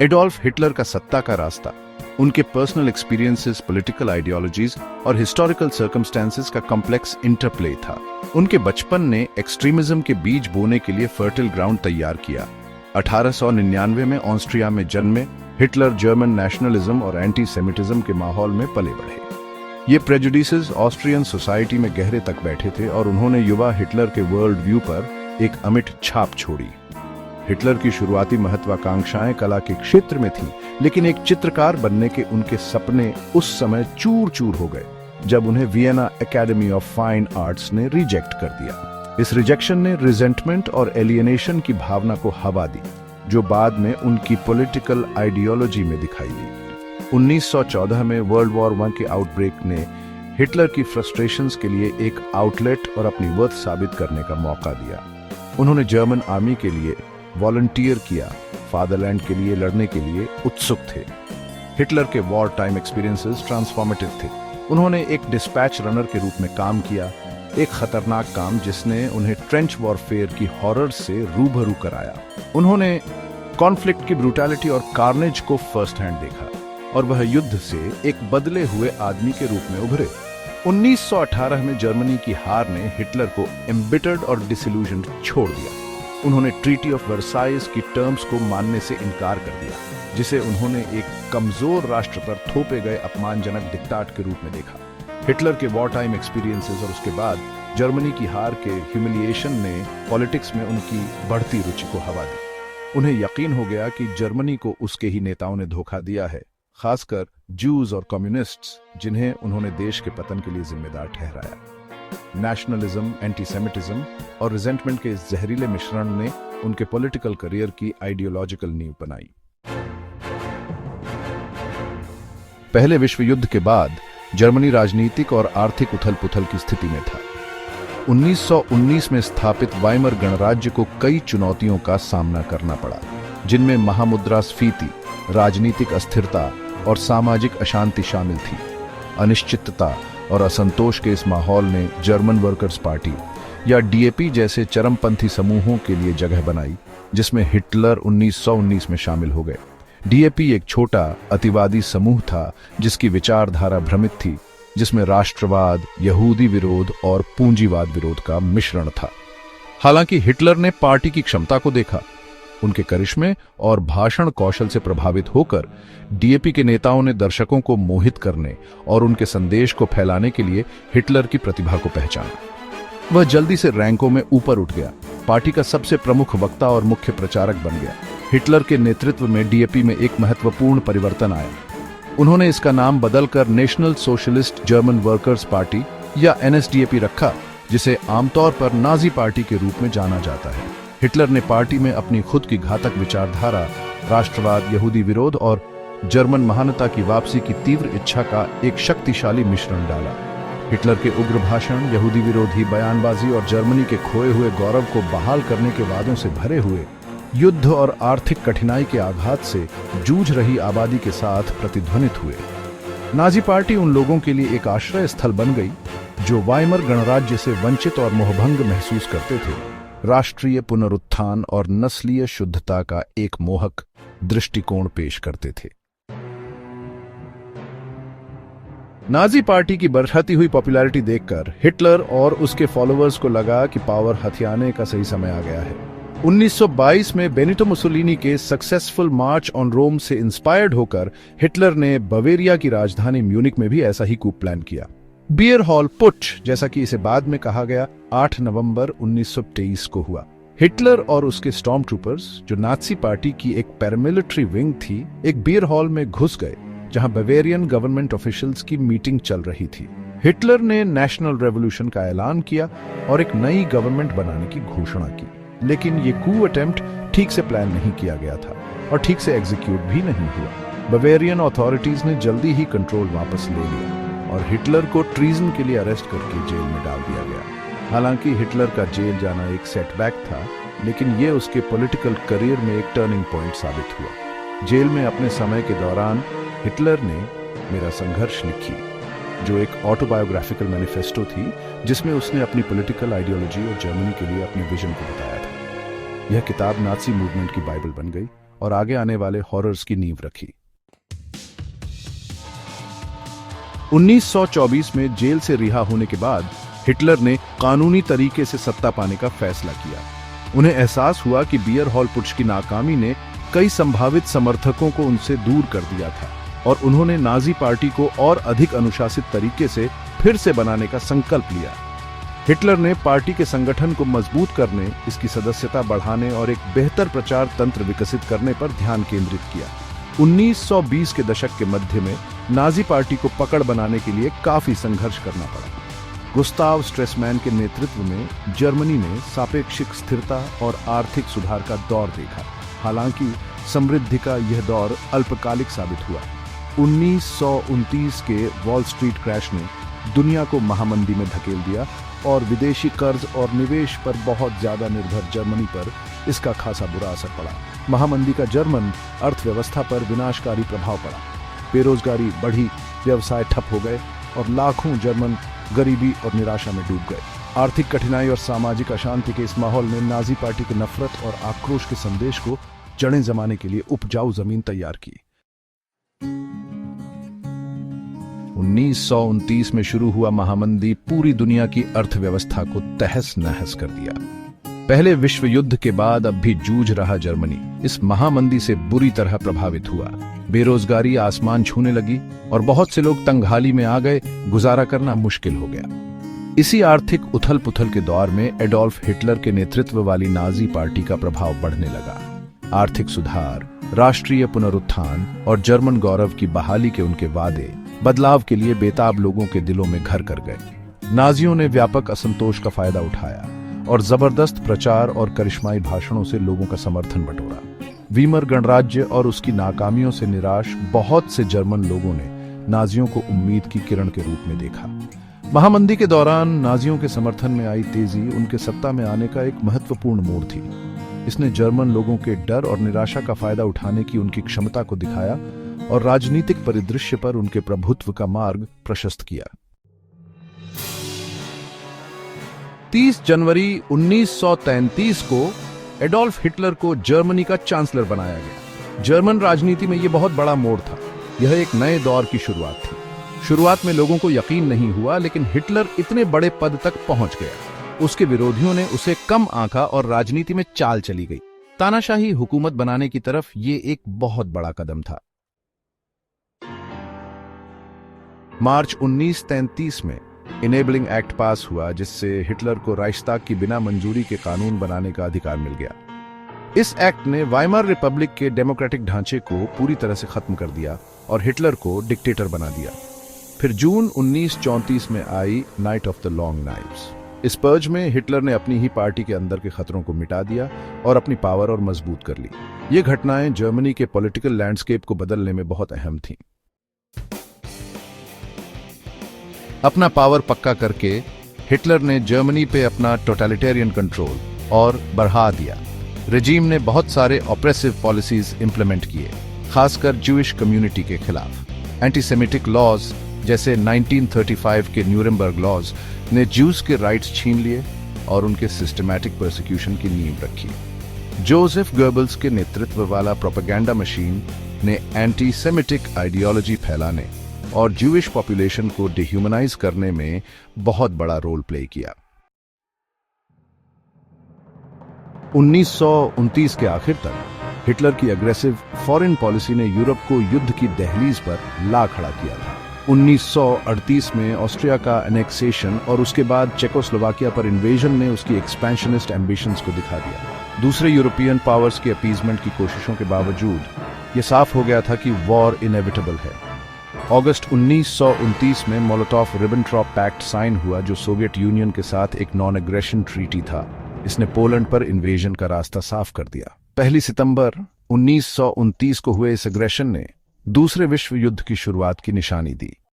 Adolf Hitler का सत्ता का रास्ता उनके पर्सनल एक्सपीरियंसेस, पॉलिटिकल आइडियोलॉजीज और हिस्टोरिकल सर्कमस्टेंसेस का कॉम्प्लेक्स इंटरप्ले था। उनके बचपन ने एक्सट्रीमिज्म के बीज बोने के लिए फर्टिल ग्राउंड तैयार किया। 1899 में ऑस्ट्रिया में जन्मे हिटलर जर्मन नेशनलिज्म और एंटी सेमिटिज्म के माहौल में पले बढ़े। ये प्रेजुडिसेस ऑस्ट्रियन सोसाइटी में गहरे तक बैठे थे और उन्होंने युवा हिटलर के वर्ल्ड व्यू पर एक अमिट छाप छोड़ी। हिटलर की शुरुआती महत्वाकांक्षाएं कला के क्षेत्र में थीं, लेकिन एक चित्रकार बनने के उनके सपने उस समय चूर चूर हो गए जब उन्हें Vienna academy of fine arts ने रिजेक्ट कर दिया। इस रिजेक्शन ने रिजेंटमेंट और एलियनेशन की भावना को हवा दी, जो बाद में उनकी पॉलिटिकल आइडियोलॉजी में दिखाई दी। 1914 में वर्ल्ड वॉर 1 के आउटब्रेक ने हिटलर की फ्रस्ट्रेशंस के लिए एक आउटलेट और अपनी वर्थ साबित करने का मौका दिया। उन्होंने जर्मन आर्मी के लिए वॉलंटियर किया, फादरलैंड के लिए लड़ने के लिए उत्सुक थे। हिटलर के वॉर टाइम एक्सपीरियंसेस ट्रांसफॉर्मेटिव थे। उन्होंने एक डिस्पैच रनर के रूप में काम किया, एक खतरनाक काम जिसने उन्हें ट्रेंच वॉरफेयर की हॉरर से रूबरू कराया। उन्होंने कॉन्फ्लिक्ट की ब्रूटैलिटी और कार्नेज को फर्स्ट हैंड देखा और वह युद्ध से एक बदले हुए आदमी के रूप में उभरे। 1918 में जर्मनी की हार ने हिटलर को एम्बिटर्ड और डिसिल्यूजन्ड छोड़ दिया। उन्होंने ट्रीटी ऑफ वर्साइज की टर्म्स को मानने से इनकार कर दिया, जिसे उन्होंने एक कमजोर राष्ट्र पर थोपे गए अपमानजनक डिक्टाट के रूप में देखा। हिटलर के वॉर टाइम एक्सपीरियंसेस और उसके बाद जर्मनी की हार के ह्यूमिलिएशन ने पॉलिटिक्स में उनकी बढ़ती रुचि को हवा दी। उन्हें यकीन हो गया कि जर्मनी को उसके ही नेताओं ने धोखा दिया है, खासकर ज्यूज और कम्युनिस्ट्स, जिन्हें उन्होंने देश के पतन के लिए जिम्मेदार ठहराया। नेशनलिज्म, एंटीसेमिटिज्म और रिजेंटमेंट के इस जहरीले मिश्रण ने उनके पॉलिटिकल करियर की आइडियोलॉजिकल नींव बनाई। पहले विश्व युद्ध के बाद जर्मनी राजनीतिक और आर्थिक उथल-पुथल की स्थिति में था। 1919 में स्थापित वाइमर गणराज्य को कई चुनौतियों का सामना करना पड़ा, जिनमें महामुद्रास्फीति, राजनीतिक अस्थिरता और सामाजिक अशांति शामिल थी। अनिश्चितता और असंतोष के इस माहौल ने जर्मन वर्कर्स पार्टी या डीएपी जैसे चरमपंथी समूहों के लिए जगह बनाई, जिसमें हिटलर 1919 में शामिल हो गए। डीएपी एक छोटा अतिवादी समूह था जिसकी विचारधारा भ्रमित थी, जिसमें राष्ट्रवाद, यहूदी विरोध और पूंजीवाद विरोध का मिश्रण था। हालांकि हिटलर ने पार्टी की क्षमता को देखा। उनके करिश्मे और भाषण कौशल से प्रभावित होकर डीएपी के नेताओं ने दर्शकों को मोहित करने और उनके संदेश को फैलाने के लिए हिटलर की प्रतिभा को पहचाना। वह जल्दी से रैंकों में ऊपर उठ गया, पार्टी का सबसे प्रमुख वक्ता और मुख्य प्रचारक बन गया। हिटलर के नेतृत्व में डीएपी में एक महत्वपूर्ण परिवर्तन आया। उन्होंने इसका नाम बदलकर national socialist German workers party या एनएसडीएपी रखा, जिसे आमतौर पर नाजी पार्टी के रूप में जाना जाता है। हिटलर ने पार्टी में अपनी खुद की घातक विचारधारा, राष्ट्रवाद, यहूदी विरोध और जर्मन महानता की वापसी की तीव्र इच्छा का एक शक्तिशाली मिश्रण डाला। हिटलर के उग्र भाषण, यहूदी विरोधी बयानबाजी और जर्मनी के खोए हुए गौरव को बहाल करने के वादों से भरे हुए युद्ध और आर्थिक कठिनाई के आघात से जूझ रही आबादी के साथ प्रतिध्वनित हुए। नाजी पार्टी उन लोगों के लिए एक आश्रय स्थल बन गई जो वाइमर गणराज्य से वंचित और मोहभंग महसूस करते थे। राष्ट्रीय पुनरुत्थान और नस्लीय शुद्धता का एक मोहक दृष्टिकोण पेश करते थे। नाजी पार्टी की बढ़ती हुई पॉपुलैरिटी देखकर हिटलर और उसके फॉलोअर्स को लगा कि पावर हथियाने का सही समय आ गया है। 1922 में बेनिटो मुसोलिनी के सक्सेसफुल मार्च ऑन रोम से इंस्पायर्ड होकर हिटलर ने बवेरिया की राजधानी म्यूनिक में भी ऐसा ही कूप प्लान किया। बियर हॉल पुट्च, जैसा कि इसे बाद में कहा गया, 8 नवंबर 1923 को हुआ। हिटलर और उसके स्टॉर्म ट्रूपर्स, जो नाजी पार्टी की एक पैरामिलिट्री विंग थी, एक बियर हॉल में घुस गए जहां बवेरियन गवर्नमेंट ऑफिशियल्स की मीटिंग चल रही थी। हिटलर ने नेशनल रेवोल्यूशन का ऐलान किया और एक नई गवर्नमेंट बनाने की घोषणा की, लेकिन ये कू अटेम्प्ट ठीक से प्लान नहीं किया गया था और ठीक से एग्जीक्यूट भी नहीं हुआ। बवेरियन अथॉरिटीज ने जल्दी ही कंट्रोल वापस ले लिया और हिटलर को ट्रीजन के लिए अरेस्ट करके जेल में डाल दिया गया। हालांकि हिटलर का जेल जाना एक सेटबैक था, लेकिन ये उसके पॉलिटिकल करियर में एक टर्निंग पॉइंट साबित हुआ। जेल में अपने समय के दौरान हिटलर ने मेरा संघर्ष लिखी, जो एक ऑटोबायोग्राफिकल मैनिफेस्टो थी, जिसमें उसने अपनी पॉलिटिकल आइडियोलॉजी और जर्मनी के लिए अपने विजन को बताया था। यह किताब नाजी मूवमेंट की बाइबल बन गई और आगे आने वाले हॉरर्स की नींव रखी। 1924 में जेल से रिहा होने के बाद हिटलर ने कानूनी तरीके से सत्ता पाने का फैसला किया। उन्हें एहसास हुआ कि बियर हॉल पुट्श की नाकामी ने कई संभावित समर्थकों को उनसे दूर कर दिया था और उन्होंने नाजी पार्टी को और अधिक अनुशासित तरीके से फिर से बनाने का संकल्प लिया। हिटलर ने पार्टी के संगठन को मजबूत करने, इसकी सदस्यता बढ़ाने और एक बेहतर प्रचार तंत्र विकसित करने पर ध्यान केंद्रित किया। 1920 के दशक के मध्य में नाजी पार्टी को पकड़ बनाने के लिए काफी संघर्ष करना पड़ा। गुस्ताव स्ट्रेसमैन के नेतृत्व में जर्मनी ने सापेक्षिक स्थिरता और आर्थिक सुधार का दौर देखा। हालांकि समृद्धि का यह दौर अल्पकालिक साबित हुआ। 1929 के वॉल स्ट्रीट क्रैश ने दुनिया को महामंदी में धकेल दिया और विदेशी कर्ज और निवेश पर बहुत ज्यादा निर्भर जर्मनी पर इसका खासा बुरा असर पड़ा। महामंदी का जर्मन अर्थव्यवस्था पर विनाशकारी प्रभाव पड़ा। बेरोजगारी बढ़ी, व्यवसाय ठप हो गए और लाखों जर्मन गरीबी और निराशा में डूब गए। आर्थिक कठिनाई और सामाजिक अशांति के इस माहौल में नाजी पार्टी की नफरत और आक्रोश के संदेश को जड़ें जमाने के लिए उपजाऊ जमीन तैयार की। 1929 में शुरू हुआ महामंदी पूरी दुनिया की अर्थव्यवस्था को तहस नहस कर दिया। पहले विश्व युद्ध के बाद अब भी जूझ रहा जर्मनी इस महामंदी से बुरी तरह प्रभावित हुआ। बेरोजगारी आसमान छूने लगी और बहुत से लोग तंगहाली में आ गए, गुजारा करना मुश्किल हो गया। इसी आर्थिक उथल पुथल के दौर में एडोल्फ हिटलर के नेतृत्व वाली नाजी पार्टी का प्रभाव बढ़ने लगा। आर्थिक सुधार, राष्ट्रीय पुनरुत्थान और जर्मन गौरव की बहाली के उनके वादे बदलाव के लिए बेताब लोगों के दिलों में घर कर गए। नाजियों ने व्यापक असंतोष का फायदा उठाया और जबरदस्त प्रचार और करिश्माई भाषणों से लोगों का समर्थन बटोरा। वीमर गणराज्य और उसकी नाकामियों से निराश बहुत से जर्मन लोगों ने नाजियों को उम्मीद की किरण के रूप में देखा। महामंदी के दौरान नाजियों के समर्थन में आई तेजी उनके सत्ता में आने का एक महत्वपूर्ण मोड़ थी। इसने जर्मन लोगों के डर और निराशा का फायदा उठाने की उनकी क्षमता को दिखाया और राजनीतिक परिदृश्य पर उनके प्रभुत्व का मार्ग प्रशस्त किया। 30 जनवरी 1933 को एडोल्फ हिटलर को जर्मनी का चांसलर बनाया गया। जर्मन राजनीति में यह बहुत बड़ा मोड़ था। यह एक नए दौर की शुरुआत थी। शुरुआत में लोगों को यकीन नहीं हुआ, लेकिन हिटलर इतने बड़े पद तक पहुंच गया। उसके विरोधियों ने उसे कम आंका और राजनीति में चाल चली गई। तानाशाही हुकूमत बनाने की तरफ यह एक बहुत बड़ा कदम था। मार्च 1933 में इनेबलिंग एक्ट पास हुआ, जिससे हिटलर को राइख्सटाग की बिना मंजूरी के कानून बनाने का अधिकार मिल गया। इस एक्ट ने वाइमार रिपब्लिक के डेमोक्रेटिक ढांचे को पूरी तरह से खत्म कर दिया और हिटलर को डिक्टेटर बना दिया। फिर जून 1934 में आई night of the long knives. इस पर्ज में हिटलर ने अपनी ही पार्टी के अंदर के खतरों को मिटा दिया और अपनी पावर और मजबूत कर ली। ये घटनाएं जर्मनी के पॉलिटिकल लैंडस्केप को बदलने में बहुत अहम थीं। अपना पावर पक्का करके हिटलर ने जर्मनी पे अपना टोटलिटेरियन कंट्रोल और बढ़ा दिया। रेजिम ने बहुत सारे ऑप्रेसिव पॉलिसीज इंप्लीमेंट किए, खासकर ज्यूइश कम्युनिटी के खिलाफ। एंटीसेमिटिक लॉज जैसे 1935 के न्यूरेमबर्ग लॉज ने ज्यूज के राइट्स छीन लिए और उनके सिस्टमैटिक प्रोसिक्यूशन की नींव रखी। जोसेफ गोबल्स के नेतृत्व वाला प्रोपेगेंडा मशीन ने एंटीसेमिटिक आइडियोलॉजी फैलाने और ज्यूइश पॉपुलेशन को डिह्यूमनाइज करने में बहुत बड़ा रोल प्ले किया। 1929 के आखिर तक हिटलर की अग्रेसिव फॉरेन पॉलिसी ने यूरोप को युद्ध की दहलीज पर ला खड़ा किया था। 1938 में ऑस्ट्रिया का एनेक्सेशन और उसके बाद चेकोस्लोवाकिया पर इन्वेजन ने उसकी एक्सपेंशनिस्ट एम्बिशंस को दिखा दिया। दूसरे यूरोपियन पावर्स के अपीजमेंट की कोशिशों के बावजूद यह साफ हो गया था कि वॉर इनएविटेबल है। अगस्त 1929 में मोलोटोव-रिबेनट्रॉप पैक्ट साइन हुआ, जो सोवियत यूनियन के साथ एक नॉन एग्रेशन ट्रीटी था। इसने पोलैंड पर इन्वेजन का रास्ता साफ कर दिया। 1 सितंबर 1929 को हुए इस एग्रेशन ने दूसरे विश्व युद्ध की शुरुआत की निशानी दी।